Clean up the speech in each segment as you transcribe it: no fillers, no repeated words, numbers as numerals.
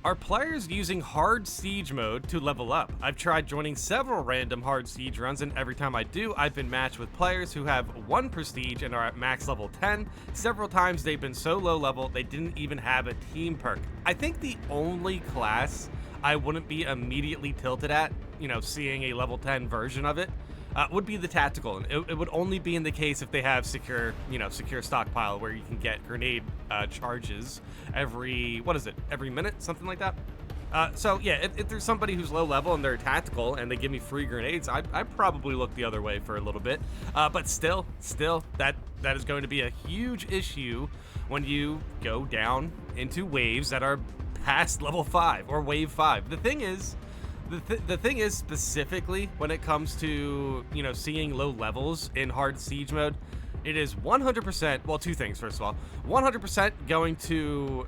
Are players using hard siege mode to level up? I've tried joining several random hard siege runs, and every time I do, I've been matched with players who have 1 prestige and are at max level 10. Several times they've been so low level they didn't even have a team perk. I think the only class I wouldn't be immediately tilted at, seeing a level 10 version of it, would be the tactical. And it would only be in the case if they have secure stockpile where you can get grenade charges every minute, something like that. So yeah, if there's somebody who's low level and they're tactical and they give me free grenades, I probably look the other way for a little bit. But still, that is going to be a huge issue when you go down into waves that are past level 5 or wave 5. The thing is, specifically when it comes to, seeing low levels in hard siege mode, it is 100%, well, two things. First of all, 100% going to,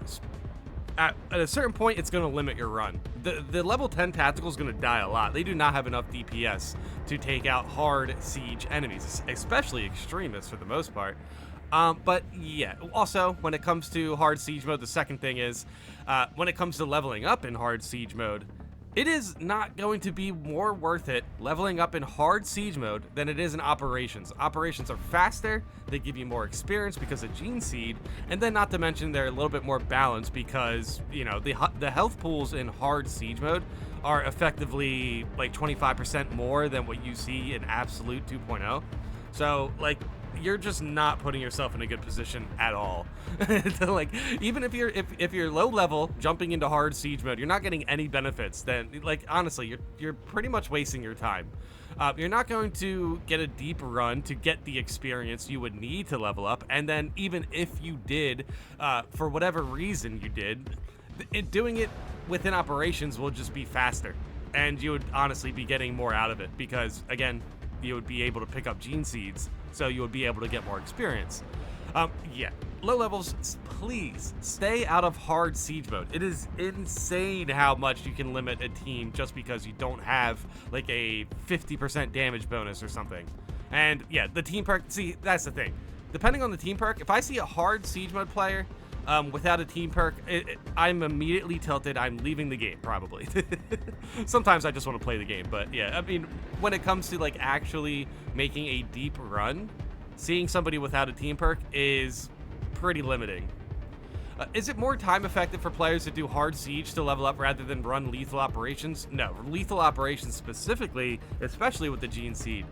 at a certain point, it's going to limit your run. The level 10 tactical is going to die a lot. They do not have enough DPS to take out hard siege enemies, especially extremists for the most part. But yeah, also when it comes to hard siege mode, the second thing is, when it comes to leveling up in hard siege mode, it is not going to be more worth it leveling up in hard siege mode than it is in operations. Operations are faster, they give you more experience because of Gene Seed, and then not to mention they're a little bit more balanced because, the health pools in hard siege mode are effectively like 25% more than what you see in Absolute 2.0. So, you're just not putting yourself in a good position at all. Even if you're low level jumping into hard siege mode, you're not getting any benefits. Then honestly, you're pretty much wasting your time. You're not going to get a deep run to get the experience you would need to level up, and then even if you did, for whatever reason you did, doing it within operations will just be faster, and you would honestly be getting more out of it because, again, you would be able to pick up gene seeds, so you would be able to get more experience. Yeah, low levels, please stay out of hard siege mode. It is insane how much you can limit a team just because you don't have like a 50% damage bonus or something. And yeah, the team perk, see, that's the thing. Depending on the team perk, if I see a hard siege mode player without a team perk, I'm immediately tilted. I'm leaving the game, probably. Sometimes I just want to play the game, but yeah, I mean, when it comes to actually making a deep run, seeing somebody without a team perk is pretty limiting. Is it more time effective for players to do hard siege to level up rather than run lethal operations? No, lethal operations specifically, especially with the Gene Seed,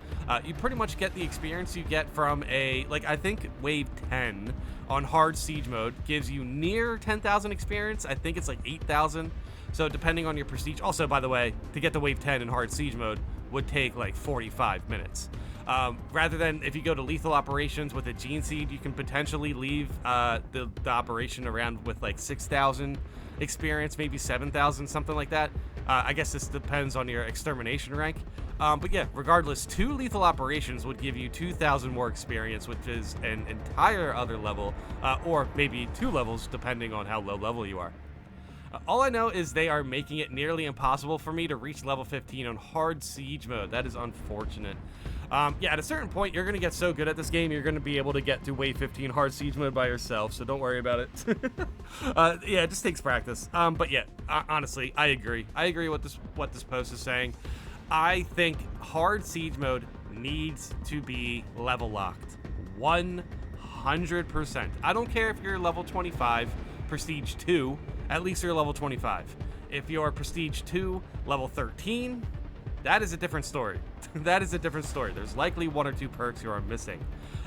you pretty much get the experience you get from I think wave 10 on hard siege mode gives you near 10,000 experience. I think it's 8,000. So depending on your prestige. Also, by the way, to get to wave 10 in hard siege mode would take 45 minutes. Rather than if you go to lethal operations with a Gene Seed, you can potentially leave the operation around with 6,000 experience, maybe 7,000, something like that. I guess this depends on your extermination rank. But yeah, regardless, 2 lethal operations would give you 2,000 more experience, which is an entire other level, or maybe 2 levels, depending on how low level you are. All I know is they are making it nearly impossible for me to reach level 15 on hard siege mode. That is unfortunate. Yeah, at a certain point, you're going to get so good at this game, you're going to be able to get to wave 15 hard siege mode by yourself, so don't worry about it. Yeah, it just takes practice. But yeah, honestly, I agree. I agree with what this post is saying. I think hard siege mode needs to be level locked. 100%. I don't care if you're level 25, prestige 2, at least you're level 25. If you're prestige 2, level 13, that is a different story. That is a different story. There's likely 1 or 2 perks you are missing.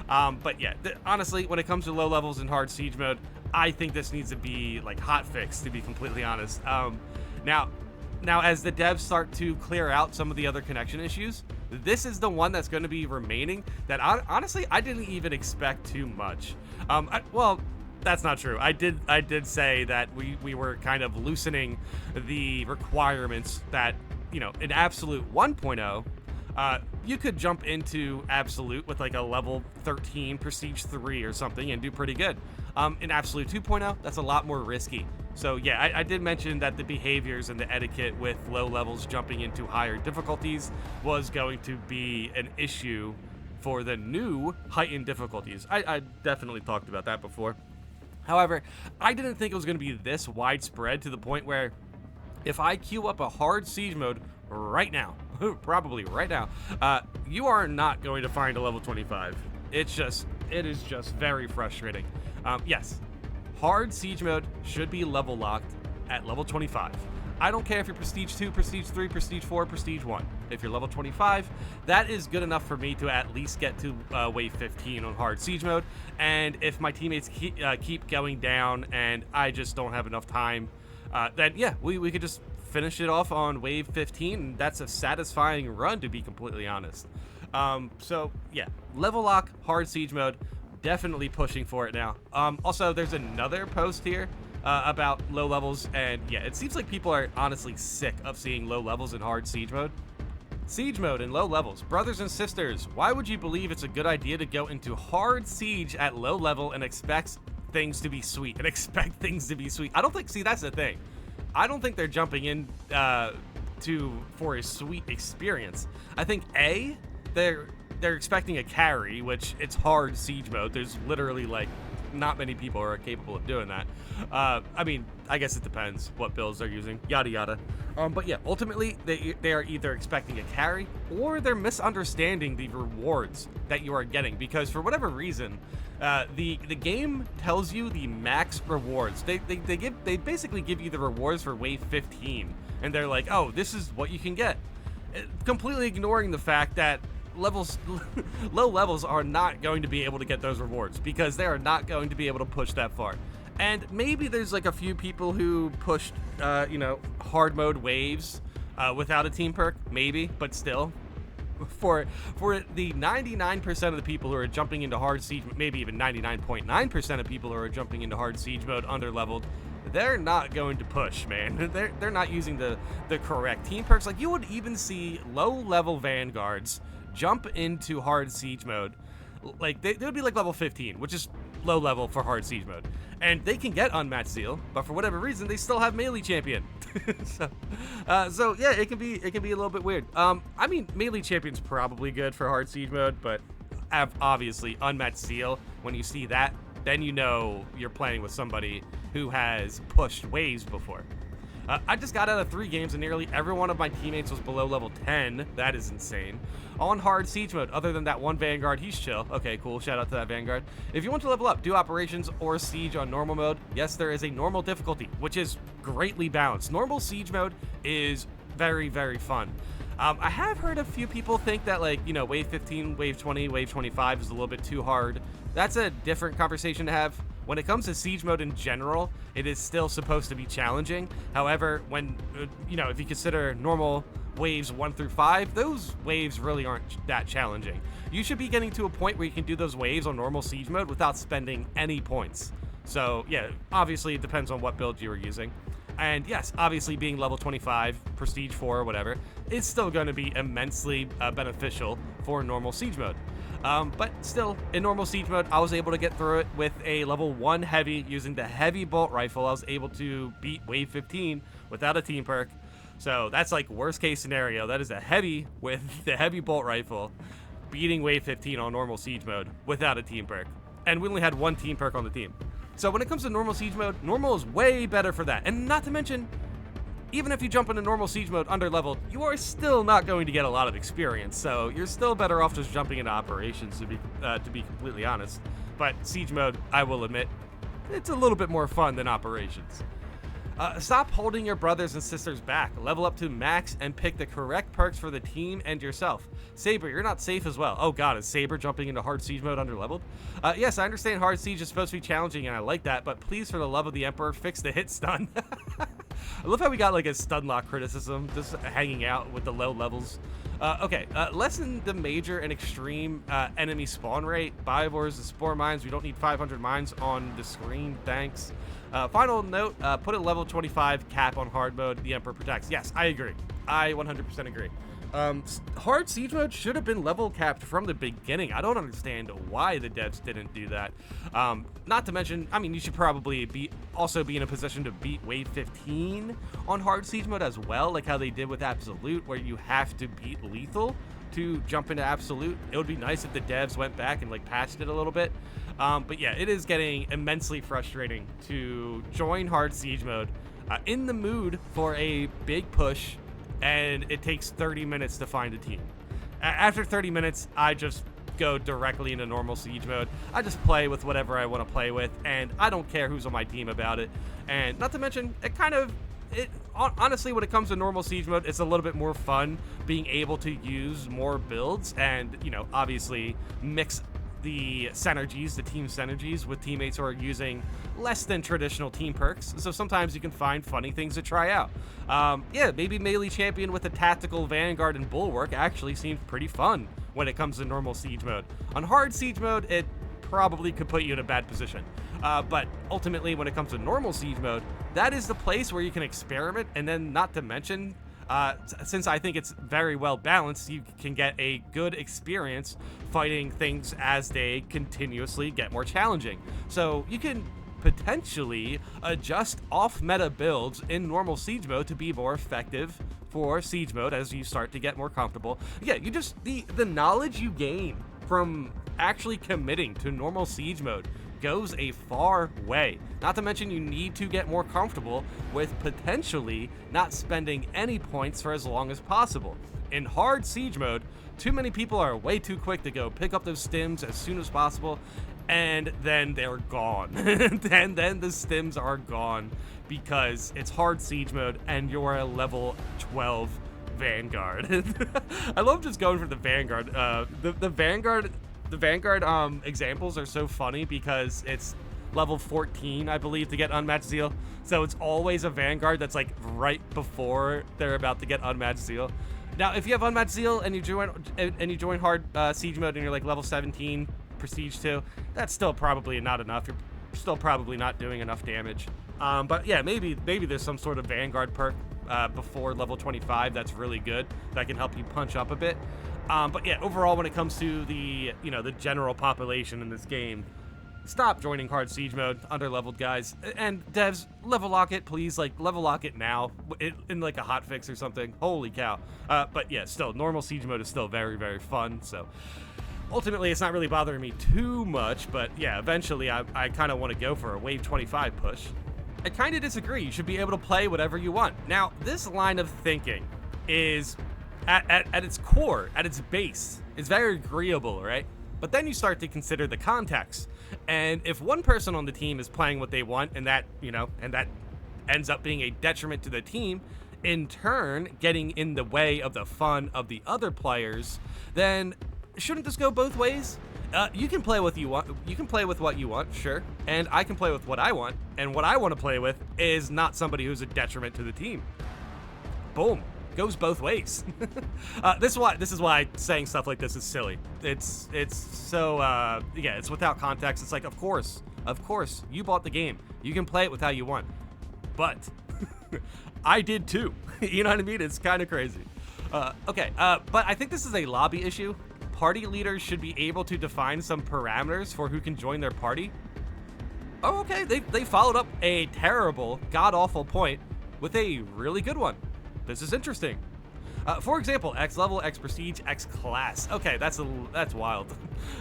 But yeah, honestly, when it comes to low levels in hard siege mode, I think this needs to be hot fixed, to be completely honest. Now, as the devs start to clear out some of the other connection issues, this is the one that's going to be remaining that honestly I didn't even expect too much. Well, that's not true. I did say that we were kind of loosening the requirements that, in Absolute 1.0, you could jump into Absolute with a level 13 Prestige 3 or something and do pretty good. In Absolute 2.0, that's a lot more risky. So yeah, I did mention that the behaviors and the etiquette with low levels jumping into higher difficulties was going to be an issue for the new heightened difficulties. I definitely talked about that before. However, I didn't think it was going to be this widespread to the point where If I queue up a hard siege mode right now, probably right now, you are not going to find a level 25. It is just very frustrating. Yes, hard siege mode should be level locked at level 25. I don't care if you're Prestige 2, Prestige 3, Prestige 4, Prestige 1. If you're level 25, that is good enough for me to at least get to wave 15 on hard siege mode. And if my teammates keep going down and I just don't have enough time, then yeah, we could just finish it off on wave 15. And that's a satisfying run, to be completely honest. So yeah, level lock, hard siege mode, definitely pushing for it now. Also, there's another post here about low levels, and yeah, it seems like people are honestly sick of seeing low levels in hard siege mode. Siege mode and low levels. Brothers and sisters, why would you believe it's a good idea to go into hard siege at low level and expect things to be sweet? I don't think, see, that's the thing. I don't think they're jumping in for a sweet experience. I think they're expecting a carry, which it's hard siege mode. There's literally like not many people are capable of doing that. I mean, I guess it depends what builds they're using, yada yada. But yeah, ultimately they are either expecting a carry or they're misunderstanding the rewards that you are getting, because for whatever reason, the game tells you the max rewards. They basically give you the rewards for wave 15, and they're like, oh, this is what you can get, completely ignoring the fact that low levels are not going to be able to get those rewards because they are not going to be able to push that far. And maybe there's like a few people who pushed hard mode waves without a team perk, maybe, but still, for the 99% of the people who are jumping into hard siege, maybe even 99.9% of people who are jumping into hard siege mode under leveled, they're not going to push, man. They're not using the correct team perks. Like, you would even see low level vanguards jump into hard siege mode, like they would be like level 15, which is low level for hard siege mode, and they can get unmatched seal, but for whatever reason they still have melee champion. so yeah, it can be a little bit weird. I mean, melee champion's probably good for hard siege mode, but obviously unmatched seal, when you see that, then you know you're playing with somebody who has pushed waves before. I just got out of 3 games and nearly every one of my teammates was below level 10. That is insane. On hard siege mode, other than that one Vanguard, he's chill. Okay, cool. Shout out to that Vanguard. If you want to level up, do operations or siege on normal mode. Yes, there is a normal difficulty, which is greatly balanced. Normal siege mode is very, very fun. I have heard a few people think that, like, wave 15, wave 20, wave 25 is a little bit too hard. That's a different conversation to have. When it comes to siege mode in general, it is still supposed to be challenging. However, when, if you consider normal waves 1 through 5, those waves really aren't that challenging. You should be getting to a point where you can do those waves on normal siege mode without spending any points. So yeah, obviously it depends on what build you are using. And yes, obviously being level 25, Prestige 4 or whatever, is still going to be immensely beneficial for normal siege mode. But still, in normal siege mode, I was able to get through it with a level 1 heavy using the heavy bolt rifle. I was able to beat wave 15 without a team perk. So that's like worst case scenario. That is a heavy with the heavy bolt rifle beating wave 15 on normal siege mode without a team perk. And we only had 1 team perk on the team. So when it comes to normal siege mode, normal is way better for that. And not to mention, even if you jump into normal siege mode under leveled, you are still not going to get a lot of experience. So you're still better off just jumping into operations, to be completely honest. But siege mode, I will admit, it's a little bit more fun than operations. Stop holding your brothers and sisters back. Level up to max and pick the correct perks for the team and yourself. Saber, you're not safe as well. Oh god, is Saber jumping into hard siege mode under leveled? Yes, I understand hard siege is supposed to be challenging and I like that, but please, for the love of the Emperor, fix the hit stun. I love how we got like a stun lock criticism just hanging out with the low levels. Okay, lessen the major and extreme enemy spawn rate. Bivores and spore mines. We don't need 500 mines on the screen, thanks. Final note, put a level 25 cap on hard mode. The Emperor protects. Yes, I agree. I 100% agree. Hard siege mode should have been level capped from the beginning. I don't understand why the devs didn't do that. Not to mention, I mean, you should probably also be in a position to beat wave 15 on hard siege mode as well, like how they did with Absolute, where you have to beat lethal to jump into Absolute. It would be nice if the devs went back and like patched it a little bit. But yeah, it is getting immensely frustrating to join hard siege mode, in the mood for a big push, and it takes 30 minutes to find a team. After 30 minutes, I just go directly into normal siege mode. I just play with whatever I want to play with, and I don't care who's on my team about it. And not to mention, honestly, when it comes to normal siege mode, it's a little bit more fun being able to use more builds and, obviously mix the synergies, the team synergies with teammates who are using less than traditional team perks. So sometimes you can find funny things to try out. Maybe melee champion with a tactical vanguard and bulwark actually seems pretty fun when it comes to normal siege mode. On hard siege mode, it probably could put you in a bad position. But ultimately, when it comes to normal siege mode, that is the place where you can experiment, and then not to mention, since I think it's very well balanced, you can get a good experience fighting things as they continuously get more challenging. So you can potentially adjust off-meta builds in normal siege mode to be more effective for siege mode as you start to get more comfortable. Yeah, the knowledge you gain from actually committing to normal siege mode goes a far way. Not to mention, you need to get more comfortable with potentially not spending any points for as long as possible. In hard siege mode, too many people are way too quick to go pick up those stims as soon as possible, and then they're gone. And then the stims are gone because it's hard siege mode and you're a level 12 Vanguard. I love just going for the Vanguard. The Vanguard examples are so funny because it's level 14, I believe, to get Unmatched Zeal. So it's always a Vanguard that's like right before they're about to get Unmatched Zeal. Now, if you have Unmatched Zeal and you join hard siege mode and you're like level 17 Prestige 2, that's still probably not enough. You're still probably not doing enough damage. But yeah, maybe there's some sort of Vanguard perk before level 25 that's really good that can help you punch up a bit. But yeah, overall, when it comes to the general population in this game, stop joining hard siege mode, under-leveled guys. And devs, level lock it, please. Like, level lock it now in like a hotfix or something. Holy cow. But yeah, still, normal siege mode is still very, very fun. So ultimately, it's not really bothering me too much. But yeah, eventually, I kind of want to go for a wave 25 push. I kind of disagree. You should be able to play whatever you want. Now, this line of thinking is, at its core, at its base, is very agreeable, right? But then you start to consider the context. And if one person on the team is playing what they want, and that ends up being a detriment to the team, in turn getting in the way of the fun of the other players, then shouldn't this go both ways? You can play what you want. You can play with what you want, sure, and I can play with what I want. And what I want to play with is not somebody who's a detriment to the team. Boom. Goes both ways. This is why saying stuff like this is silly. It's so it's without context. It's like, of course you bought the game. You can play it with how you want, but I did too. You know what I mean? It's kind of crazy. But I think this is a lobby issue. Party leaders should be able to define some parameters for who can join their party. Oh, okay. They followed up a terrible, god-awful point with a really good one. This is interesting. For example, X level, X prestige, X class. Okay, that's wild.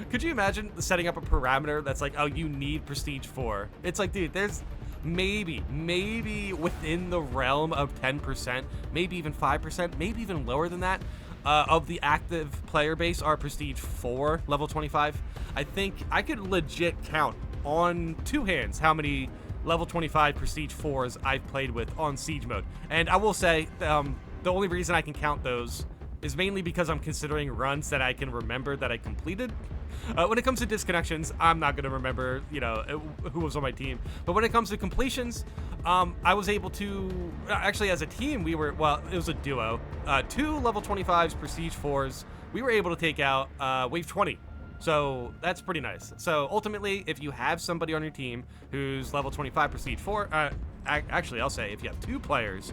Could you imagine setting up a parameter that's like, oh, you need prestige 4? It's like, dude, there's maybe within the realm of 10%, maybe even 5%, maybe even lower than that, of the active player base are prestige 4, level 25. I think I could legit count on two hands how many level 25 prestige 4s I've played with on siege mode. And I will say, the only reason I can count those is mainly because I'm considering runs that I can remember that I completed. When it comes to disconnections, I'm not going to remember, who was on my team. But when it comes to completions, I was able to, actually as a team, it was a duo. 2 level 25s, prestige 4s, we were able to take out wave 20. So that's pretty nice. So ultimately, if you have somebody on your team who's level 25 prestige 4, actually I'll say if you have two players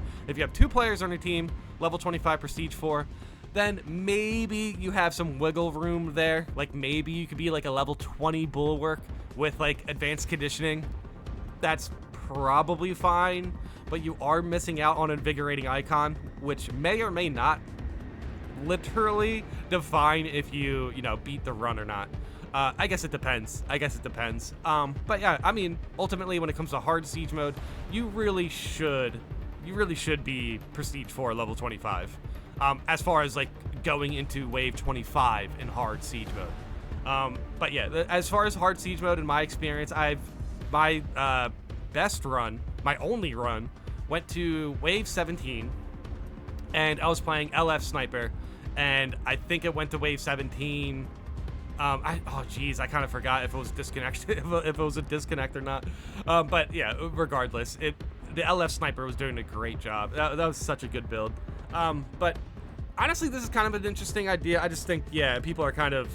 on your team, level 25 prestige 4, then maybe you have some wiggle room there. Like maybe you could be like a level 20 bulwark with like advanced conditioning. That's probably fine, but you are missing out on invigorating icon, which may or may not literally define if you beat the run or not. I guess it depends. But yeah, I mean, ultimately, when it comes to hard siege mode, you really should be Prestige 4 level 25. As far as like going into wave 25 in hard siege mode. But yeah, as far as hard siege mode, in my experience, my best run, my only run, went to wave 17, and I was playing LF Sniper, and I think it went to wave 17. Oh geez, I kind of forgot if it was disconnected, if it was a disconnect or not. But yeah, regardless, the LF Sniper was doing a great job. That was such a good build. But honestly, this is kind of an interesting idea. I just think, yeah, people are kind of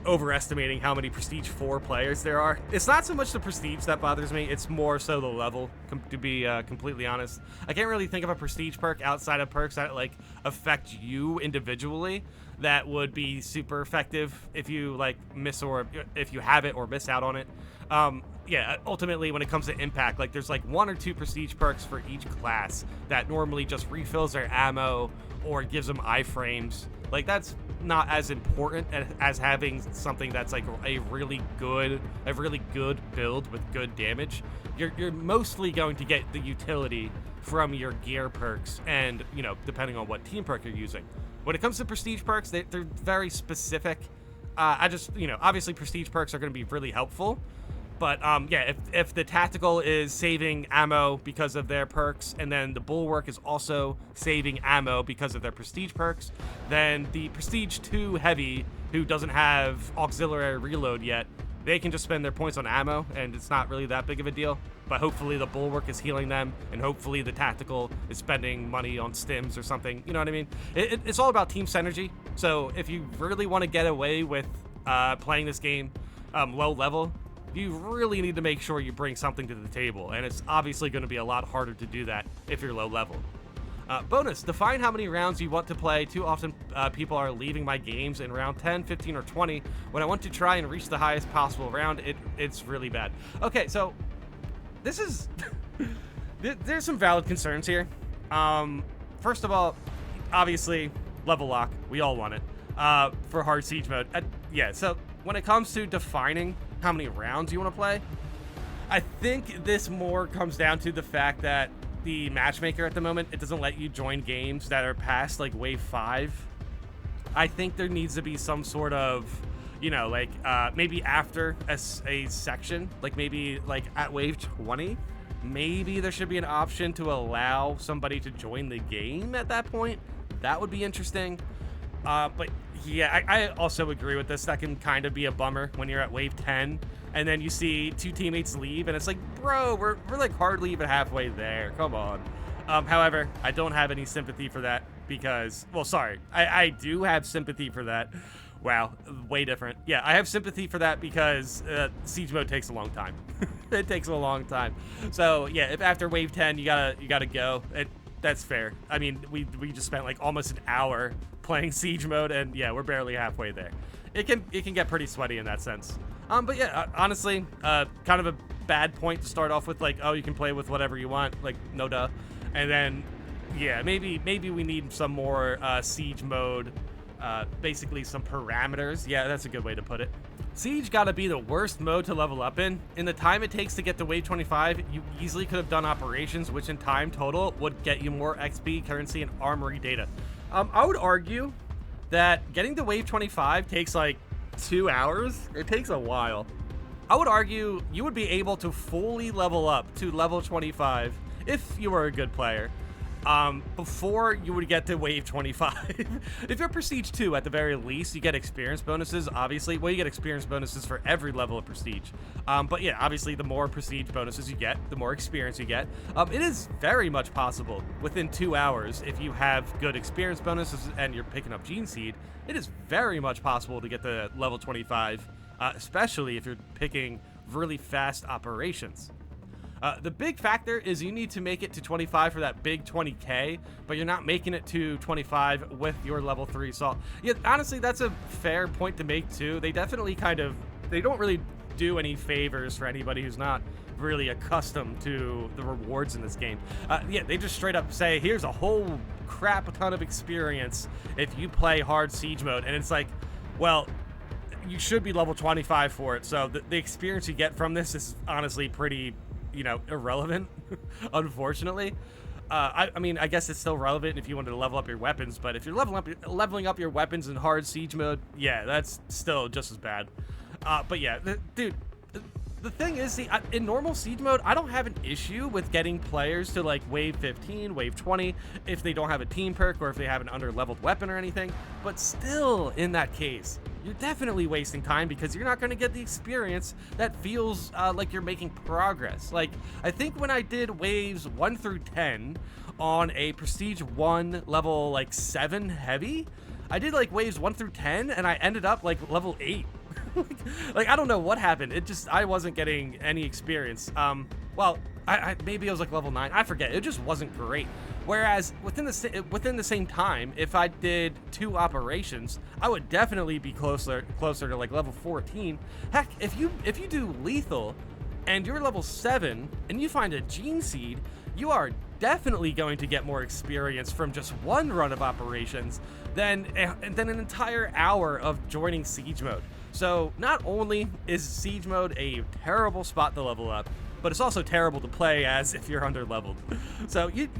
overestimating how many Prestige 4 players there are. It's not so much the Prestige that bothers me, it's more so the level, to be completely honest. I can't really think of a Prestige perk outside of perks that like affect you individually that would be super effective if you like miss, or if you have it or miss out on it. Yeah, ultimately when it comes to impact, like there's like 1 or 2 Prestige perks for each class that normally just refills their ammo or gives them iframes. Like that's not as important as having something that's like a really good build with good damage. You're mostly going to get the utility from your gear perks, and you know, depending on what team perk you're using. When it comes to prestige perks, they're very specific. I just, you know, obviously prestige perks are going to be really helpful. But yeah, if the tactical is saving ammo because of their perks, and then the bulwark is also saving ammo because of their prestige perks, then the prestige 2 heavy, who doesn't have auxiliary reload yet, they can just spend their points on ammo, and it's not really that big of a deal. But hopefully the bulwark is healing them, and hopefully the tactical is spending money on stims or something. You know what I mean? It's all about team synergy. So if you really want to get away with playing this game low level, you really need to make sure you bring something to the table, and it's obviously going to be a lot harder to do that if you're low level. Bonus, define how many rounds you want to play. Too often people are leaving my games in round 10, 15, or 20. When I want to try and reach the highest possible round, it's really bad. Okay, so this is... there's some valid concerns here. First of all, obviously, level lock. We all want it for hard siege mode. Yeah, so when it comes to defining how many rounds you want to play, I think this more comes down to the fact that the matchmaker at the moment, it doesn't let you join games that are past like wave 5. I think there needs to be some sort of, you know, like maybe after a section, like maybe like at wave 20, maybe there should be an option to allow somebody to join the game at that point. That would be interesting. But yeah, I also agree with this. That can kind of be a bummer when you're at wave 10 and then you see 2 teammates leave and it's like, bro, we're like hardly even halfway there. Come on. However, I don't have any sympathy for that because, well, sorry, I do have sympathy for that. Wow, way different. Yeah, I have sympathy for that because siege mode takes a long time. It takes a long time. So yeah, if after wave 10 you gotta go, that's fair. I mean, we just spent like almost an hour playing siege mode, and yeah, we're barely halfway there. It can get pretty sweaty in that sense. But yeah, honestly, kind of a bad point to start off with, like, oh, you can play with whatever you want, like, no duh. And then, yeah, maybe we need some more siege mode, basically some parameters. Yeah, that's a good way to put it. Siege gotta be the worst mode to level up in. In the time it takes to get to wave 25, you easily could have done operations, which in time total would get you more XP, currency, and armory data. I would argue that getting to wave 25 takes like 2 hours. It takes a while. I would argue you would be able to fully level up to level 25 if you were a good player before you would get to wave 25. If you're prestige 2, at the very least, you get experience bonuses, obviously. Well, you get experience bonuses for every level of prestige. But yeah, obviously, the more prestige bonuses you get, the more experience you get. It is very much possible within 2 hours, if you have good experience bonuses and you're picking up Gene Seed, it is very much possible to get to level 25, especially if you're picking really fast operations. The big factor is you need to make it to 25 for that big 20k, but you're not making it to 25 with your level 3 assault. Yeah, honestly, that's a fair point to make too. They definitely they don't really do any favors for anybody who's not really accustomed to the rewards in this game. Yeah, they just straight up say, here's a whole crap ton of experience if you play hard siege mode, and it's like, well, you should be level 25 for it. So the experience you get from this is honestly pretty, irrelevant, unfortunately. I mean, I guess it's still relevant if you wanted to level up your weapons, but if you're leveling up your weapons in hard siege mode, yeah, that's still just as bad. But yeah, dude, the thing is, see, in normal siege mode, I don't have an issue with getting players to like wave 15, wave 20, if they don't have a team perk or if they have an under-leveled weapon or anything. But still, in that case, you're definitely wasting time because you're not going to get the experience that feels like you're making progress. Like, I think when I did waves 1 through 10 on a Prestige 1 level like 7 heavy, I did like waves 1 through 10 and I ended up like level 8. like I don't know what happened. I wasn't getting any experience. Well, I maybe I was like level 9. I forget. It just wasn't great. Whereas within the same time, if I did 2 operations, I would definitely be closer to like level 14. Heck, if you do lethal and you're level 7 and you find a gene seed, you are definitely going to get more experience from just 1 run of operations than an entire hour of joining siege mode. So not only is siege mode a terrible spot to level up, but it's also terrible to play as if you're under leveled. So you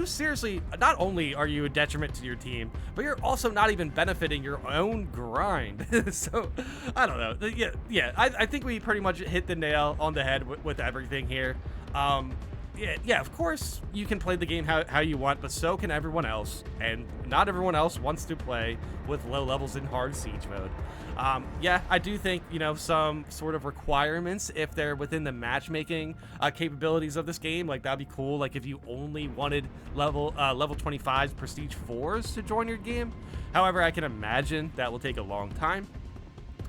seriously, not only are you a detriment to your team, but you're also not even benefiting your own grind. So I don't know. Yeah. I think we pretty much hit the nail on the head with everything here. Yeah, of course you can play the game how you want, but so can everyone else, and not everyone else wants to play with low levels in hard siege mode. Yeah, I do think, some sort of requirements, if they're within the matchmaking capabilities of this game, like that'd be cool. Like if you only wanted level 25's Prestige 4s to join your game. However, I can imagine that will take a long time.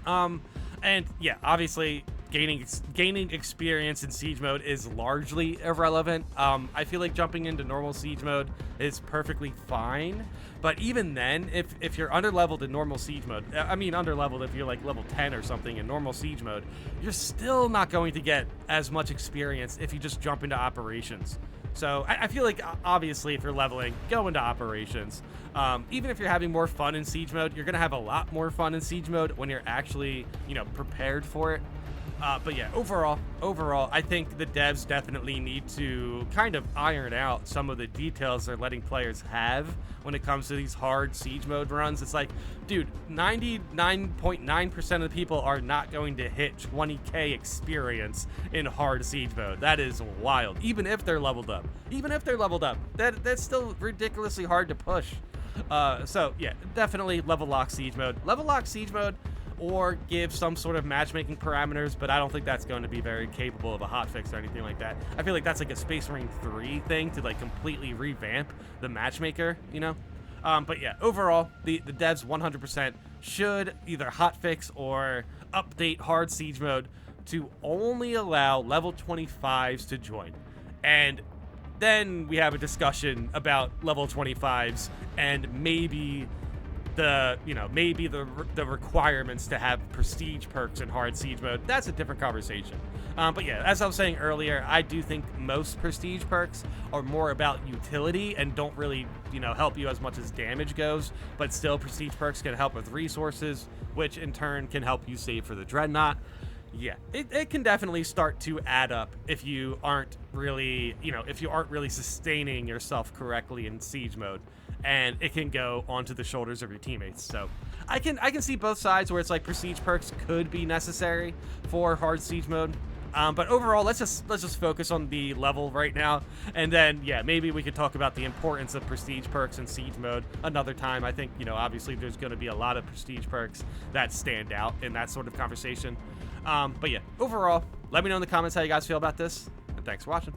And yeah, obviously gaining experience in siege mode is largely irrelevant. I feel like jumping into normal siege mode is perfectly fine, but even then, if you're underleveled in normal siege mode, I mean underleveled if you're like level 10 or something in normal siege mode, you're still not going to get as much experience if you just jump into operations. So I feel like, obviously, if you're leveling, go into operations. Even if you're having more fun in siege mode, you're going to have a lot more fun in siege mode when you're actually, prepared for it. But yeah, overall, I think the devs definitely need to kind of iron out some of the details they're letting players have when it comes to these hard siege mode runs. It's like, dude, 99.9% of the people are not going to hit 20k experience in hard siege mode. That is wild. Even if they're leveled up. That's still ridiculously hard to push. So yeah, definitely level lock siege mode. Or give some sort of matchmaking parameters, but I don't think that's going to be very capable of a hotfix or anything like that. I feel like that's like a Space Marine 3 thing to like completely revamp the matchmaker, But yeah, overall, the devs 100% should either hotfix or update hard siege mode to only allow level 25s to join. And then we have a discussion about level 25s and maybe the requirements to have prestige perks in hard siege mode. That's a different conversation. But yeah, as I was saying earlier, I do think most prestige perks are more about utility and don't really, help you as much as damage goes, but still prestige perks can help with resources, which in turn can help you save for the Dreadnought. Yeah, it can definitely start to add up if you aren't really, sustaining yourself correctly in siege mode. And it can go onto the shoulders of your teammates. So I can see both sides where it's like prestige perks could be necessary for hard siege mode. But overall, let's just focus on the level right now, and then yeah, maybe we could talk about the importance of prestige perks in siege mode another time. I think obviously there's going to be a lot of prestige perks that stand out in that sort of conversation. But yeah, overall, let me know in the comments how you guys feel about this, and thanks for watching.